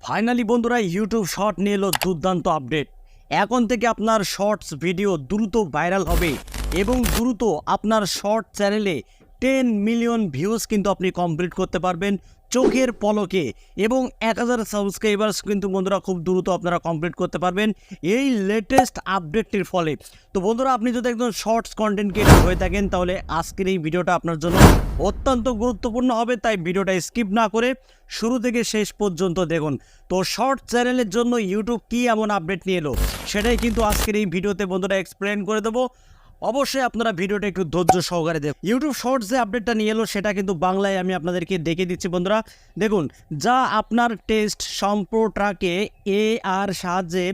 Finally বন্ধুরা YouTube short নিয়ে এলো দুর্দান্ত আপডেট। এখন থেকে আপনার শর্টস ভিডিও দ্রুত ভাইরাল হবে এবং দ্রুত আপনার শর্ট চ্যানেলে 10 মিলিয়ন ভিউজ কিন্তু আপনি কমপ্লিট করতে পারবেন চোখের পলকে এবং 1000 সাবস্ক্রাইবার্স কিন্তু বন্ধুরা খুব দ্রুত আপনারা কমপ্লিট করতে পারবেন এই লেটেস্ট আপডেটটির ফলে। তো বন্ধুরা আপনি যদি একদম শর্টস কন্টেন্ট ক্রিয়েটর হয়ে থাকেন তাহলে আজকের এই ভিডিওটা আপনার জন্য অত্যন্ত গুরুত্বপূর্ণ হবে, তাই ভিডিওটা স্কিপ না করে শুরু থেকে শেষ পর্যন্ত দেখুন। তো শর্ট চ্যানেলের জন্য ইউটিউব কি এমন আপডেট নিয়ে এলো সেটাই কিন্তু আজকের এই ভিডিওতে বন্ধুরা এক্সপ্লেন করে দেবো। অবশ্যই আপনারা ভিডিওটা একটু ধৈর্য সহকারে দেখুন। ইউটিউব শর্টস যে আপডেটটা নিয়ে এলো সেটা কিন্তু বাংলায় আমি আপনাদেরকে দেখে দিচ্ছি বন্ধুরা। দেখুন, যা আপনার টেক্সট সম্প্রচারকে এআর সাহায্যে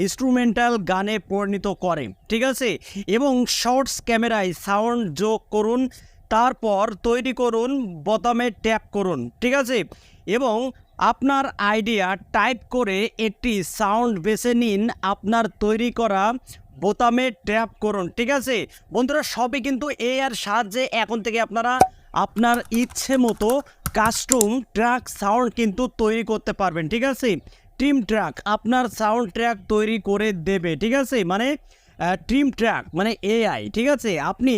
ইনস্ট্রুমেন্টাল গানে পরিণত করে, ঠিক আছে, এবং শর্টস ক্যামেরায় সাউন্ড যোগ করুন, তারপর তৈরি করুন বোতামে ট্যাপ করুন, ঠিক আছে, এবং আপনার আইডিয়া টাইপ করে একটি সাউন্ড বেছে নিন, আপনার তৈরি করা বোতামে ট্যাপ করুন, ঠিক আছে। বন্ধুরা সবই কিন্তু এআর সাহায্যে এখন থেকে আপনারা আপনার ইচ্ছে মতো কাস্টম ট্র্যাক সাউন্ড কিন্তু তৈরি করতে পারবেন, ঠিক আছে। টিম ট্র্যাক আপনার সাউন্ড ট্র্যাক তৈরি করে দেবে, ঠিক আছে, মানে টিম ট্র্যাক মানে এআই, ঠিক আছে। আপনি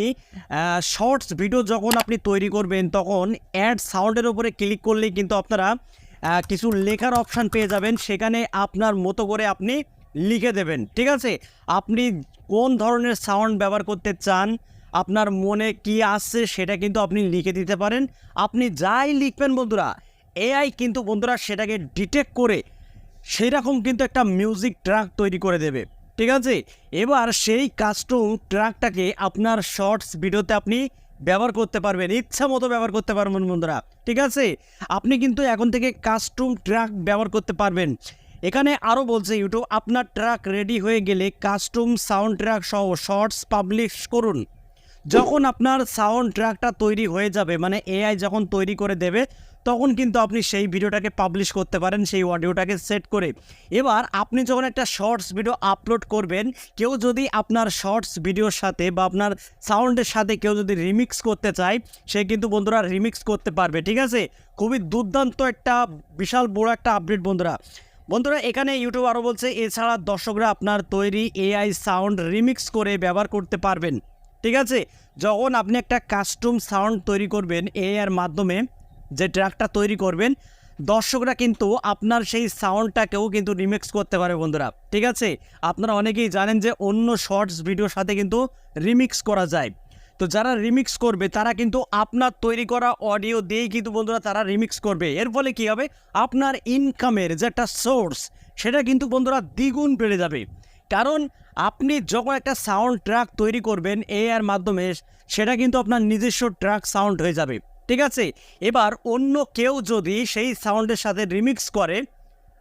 শর্টস ভিডিও যখন আপনি তৈরি করবেন তখন অ্যাড সাউন্ডের উপরে ক্লিক করলেই কিন্তু আপনারা কিছু লেখার অপশান পেয়ে যাবেন, সেখানে আপনার মতো করে আপনি লিখে দেবেন, ঠিক আছে। আপনি কোন ধরনের সাউন্ড ব্যবহার করতে চান, আপনার মনে কি আসছে সেটা কিন্তু আপনি লিখে দিতে পারেন। আপনি যাই লিখবেন বন্ধুরা এআই কিন্তু বন্ধুরা সেটাকে ডিটেক্ট করে সেই রকম কিন্তু একটা মিউজিক ট্র্যাক তৈরি করে দেবে, ঠিক আছে। এবার সেই কাস্টম ট্র্যাকটাকে আপনার শর্টস ভিডিওতে আপনি ব্যবহার করতে পারবেন, ইচ্ছা মতো ব্যবহার করতে পারবেন বন্ধুরা, ঠিক আছে। আপনি কিন্তু এখন থেকে কাস্টম ট্র্যাক ব্যবহার করতে পারবেন। এখানে আরও বলছে ইউটিউব, আপনার ট্র্যাক রেডি হয়ে গেলে কাস্টম সাউন্ড ট্র্যাক সহ শর্টস পাবলিশ করুন। যখন আপনার সাউন্ড ট্র্যাকটা তৈরি হয়ে যাবে, মানে এআই যখন তৈরি করে দেবে, তখন কিন্তু আপনি সেই ভিডিওটাকে পাবলিশ করতে পারেন, সেই অডিওটাকে সেট করে। এবার আপনি যখন একটা শর্টস ভিডিও আপলোড করবেন, কেউ যদি আপনার শর্টস ভিডিওর সাথে বা আপনার সাউন্ডের সাথে কেউ যদি রিমিক্স করতে চায়, সে কিন্তু বন্ধুরা রিমিক্স করতে পারবে, ঠিক আছে। খুবই দুর্দান্ত একটা বিশাল বড় একটা আপডেট বন্ধুরা এখানে ইউটিউব আরও বলছে, এছাড়া দর্শকরা আপনার তৈরি এআই সাউন্ড রিমিক্স করে ব্যবহার করতে পারবেন, ঠিক আছে। যখন আপনি একটা কাস্টম সাউন্ড তৈরি করবেন এআইয়ের মাধ্যমে, যে ট্র্যাকটা তৈরি করবেন, দর্শকরা কিন্তু আপনার সেই সাউন্ডটাকেও কিন্তু রিমিক্স করতে পারে বন্ধুরা, ঠিক আছে। আপনারা অনেকেই জানেন যে অন্য শর্টস ভিডিওর সাথে কিন্তু রিমিক্স করা যায়। তো যারা রিমিক্স করবে তারা কিন্তু আপনার তৈরি করা অডিও দিয়েই কিন্তু বন্ধুরা তারা রিমিক্স করবে। এর ফলে কী হবে, আপনার ইনকামের যে একটা সোর্স সেটা কিন্তু বন্ধুরা দ্বিগুণ বেড়ে যাবে। কারণ আপনি যখন একটা সাউন্ড ট্র্যাক তৈরি করবেন এআইয়ের মাধ্যমে, সেটা কিন্তু আপনার নিজস্ব ট্র্যাক সাউন্ড হয়ে যাবে, ঠিক আছে। এবার অন্য কেউ যদি সেই সাউন্ডের সাথে রিমিক্স করে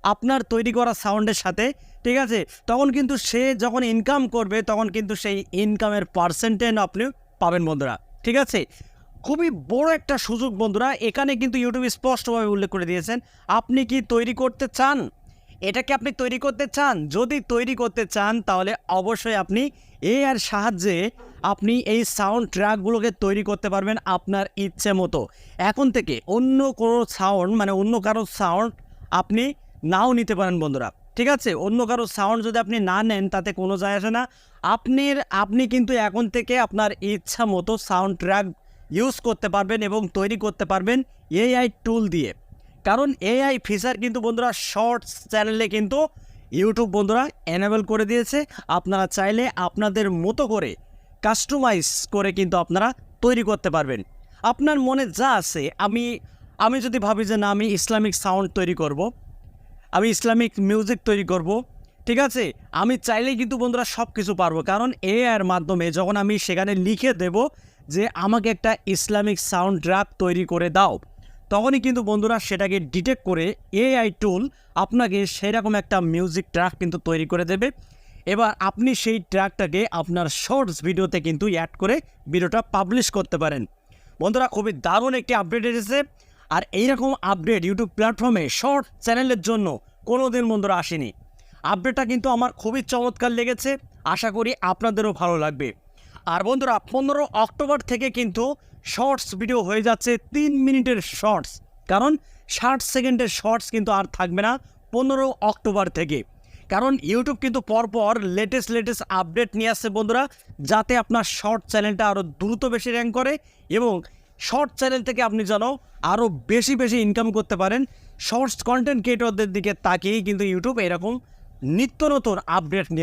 আপনার তৈরি করা সাউন্ডের সাথে, ঠিক আছে, তখন কিন্তু সে যখন ইনকাম করবে তখন কিন্তু সেই ইনকামের পার্সেন্টেজ আপনি পাবেন বন্ধুরা, ঠিক আছে। খুবই বড় একটা সুযোগ বন্ধুরা। এখানে কিন্তু ইউটিউব স্পষ্টভাবে উল্লেখ করে দিয়েছেন, আপনি কি তৈরি করতে চান, এটাকে আপনি তৈরি করতে চান। যদি তৈরি করতে চান তাহলে অবশ্যই আপনি এআইয়ের সাহায্যে আপনি এই সাউন্ড ট্র্যাকগুলোকে তৈরি করতে পারবেন আপনার ইচ্ছে মতো। এখন থেকে অন্য কোনো সাউন্ড মানে অন্য কারো সাউন্ড আপনি নাও নিতে পারেন বন্ধুরা, ঠিক আছে। অন্য কারো সাউন্ড যদি আপনি না নেন তাতে কোনো যায় আসে না। আপনি কিন্তু এখন থেকে আপনার ইচ্ছা মতো সাউন্ড ট্র্যাক ইউজ করতে পারবেন এবং তৈরি করতে পারবেন এআই টুল দিয়ে। কারণ এআই ফিচার কিন্তু বন্ধুরা শর্টস চ্যানেলে কিন্তু ইউটিউব বন্ধুরা এনেবল করে দিয়েছে। আপনারা চাইলে আপনাদের মতো করে কাস্টমাইজ করে কিন্তু আপনারা তৈরি করতে পারবেন। আপনার মনে যা আছে, আমি যদি ভাবি যে না আমি ইসলামিক সাউন্ড তৈরি করব, আমি ইসলামিক মিউজিক তৈরি করব, ঠিক আছে, আমি চাইলেই কিন্তু বন্ধুরা সব কিছু পারবো। কারণ এআইয়ের মাধ্যমে যখন আমি সেখানে লিখে দেব যে আমাকে একটা ইসলামিক সাউন্ড ট্র্যাক তৈরি করে দাও, তখনই কিন্তু বন্ধুরা সেটাকে ডিটেক্ট করে এআই টুল আপনাকে সেরকম একটা মিউজিক ট্র্যাক কিন্তু তৈরি করে দেবে। এবার আপনি সেই ট্র্যাকটাকে আপনার শর্টস ভিডিওতে কিন্তু অ্যাড করে ভিডিওটা পাবলিশ করতে পারেন বন্ধুরা। খুবই দারুণ একটি আপডেট এসেছে। আর এইরকম আপডেট ইউটিউব প্ল্যাটফর্মে শর্ট চ্যানেলের জন্য কোনো দিন বন্ধুরা আসেনি। আপডেটটা কিন্তু আমার খুবই চমৎকার লেগেছে, আশা করি আপনাদেরও ভালো লাগবে। আর বন্ধুরা 15 অক্টোবর থেকে কিন্তু শর্টস ভিডিও হয়ে যাচ্ছে 3 মিনিটের শর্টস, কারণ 60 সেকেন্ডের শর্টস কিন্তু আর থাকবে না 15 অক্টোবর থেকে। কারণ ইউটিউব কিন্তু পরপর লেটেস্ট আপডেট নিয়ে আসছে বন্ধুরা, যাতে আপনার শর্ট চ্যানেলটা আরও দ্রুত বেশি র্যাঙ্ক করে এবং শর্ট চ্যানেল থেকে আপনি যেন আরও বেশি ইনকাম করতে পারেন। শর্টস কন্টেন্ট ক্রিয়েটরদের দিকে তাকিয়েই কিন্তু ইউটিউব এরকম নিত্য নতুন আপডেট নিয়ে